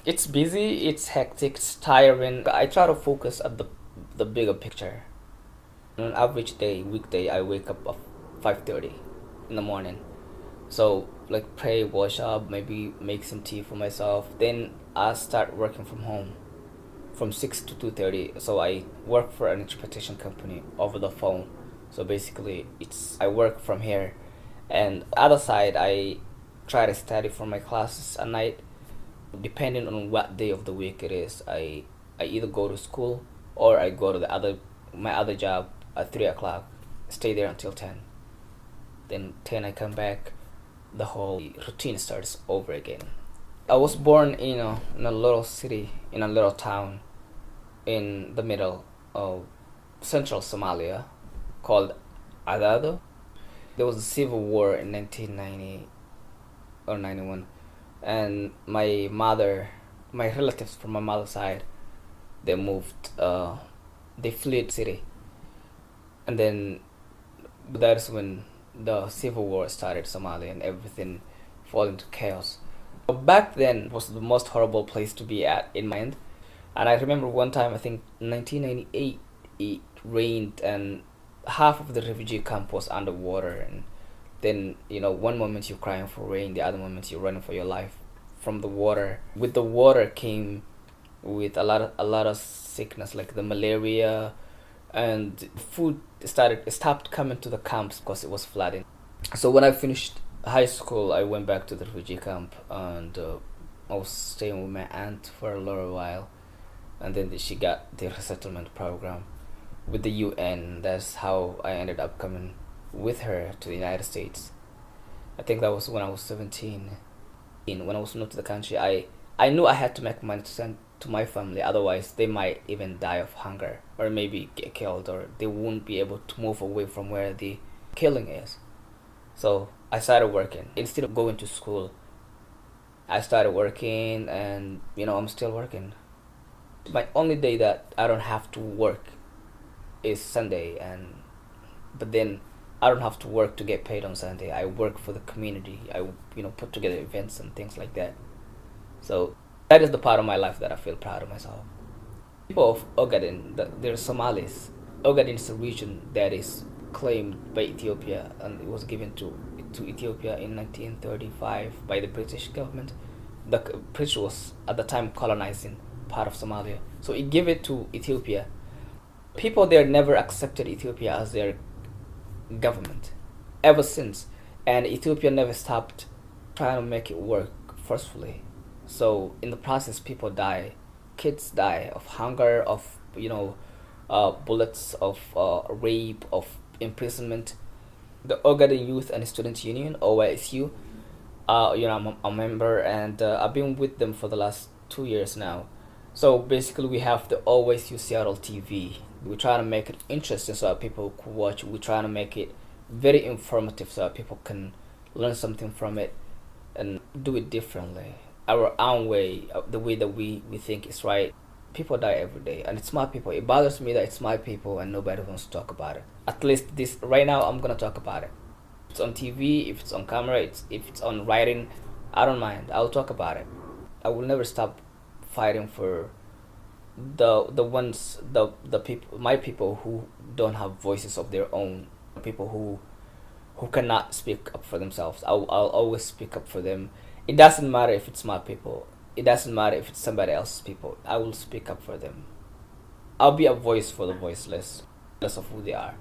It's busy, it's hectic, it's tiring. I try to focus at the bigger picture. On an average day, weekday, I wake up at 5:30 in the morning. So like pray, wash up, maybe make some tea for myself. Then I start working from home from 6 to 2:30. So I work for an transportation company over the phone. So basically, it's I work from here, and other side I try to study for my classes at night. Depending on what day of the week it is, I either go to school or I go to the other my other job at 3 o'clock. Stay there until 10. Then 10 I come back. The whole routine starts over again. I was born in a little city, in a little town in the middle of central Somalia called Adado. There was a civil war in 1990 or 91, and my relatives from my mother's side, they moved. They fled city, and then that's when the civil war started Somalia and everything fall into chaos. Back then was the most horrible place to be at in my end. And I remember one time, I think 1998, it rained and half of the refugee camp was underwater. And then, one moment you're crying for rain, the other moment you're running for your life from the water. With the water came with a lot of sickness like the malaria, and food stopped coming to the camps because it was flooding. So when I finished high school, I went back to the refugee camp, and I was staying with my aunt for a little while, and then she got the resettlement program with the UN. That's how I ended up coming with her to the United States. I think that was when I was 17. When I was new to the country, I knew I had to make money to send to my family, otherwise they might even die of hunger or maybe get killed, or they won't be able to move away from where the killing is. So I started working. Instead of going to school, I started working, and I'm still working. My only day that I don't have to work is Sunday, and but then I don't have to work to get paid on Sunday. I work for the community. I put together events and things like that. So that is the part of my life that I feel proud of myself. People of Ogaden, they're Somalis. Ogaden is a region that is claimed by Ethiopia, and it was given to Ethiopia in 1935 by the British government. The British was at the time colonizing part of Somalia, so it gave it to Ethiopia. People there never accepted Ethiopia as their government ever since, and Ethiopia never stopped trying to make it work forcefully. So in the process, people die, kids die of hunger, of bullets, of rape, of imprisonment. The Ogaden Youth and Student Union (OYSU), I'm a member, and I've been with them for the last 2 years now. So basically, we have the Always You Seattle TV. We try to make it interesting so that people could watch. We try to make it very informative so that people can learn something from it and do it differently, our own way, the way that we think is right. People die every day, and it's my people. It bothers me that it's my people and nobody wants to talk about it. At least this right now, I'm gonna talk about it. If it's on TV, if it's on camera, if it's on writing, I don't mind. I'll talk about it. I will never stop fighting for the ones the people, my people who don't have voices of their own, people who cannot speak up for themselves. I'll always speak up for them. It doesn't matter if it's my people. It doesn't matter if it's somebody else's people. I will speak up for them. I'll be a voice for the voiceless, regardless of who they are.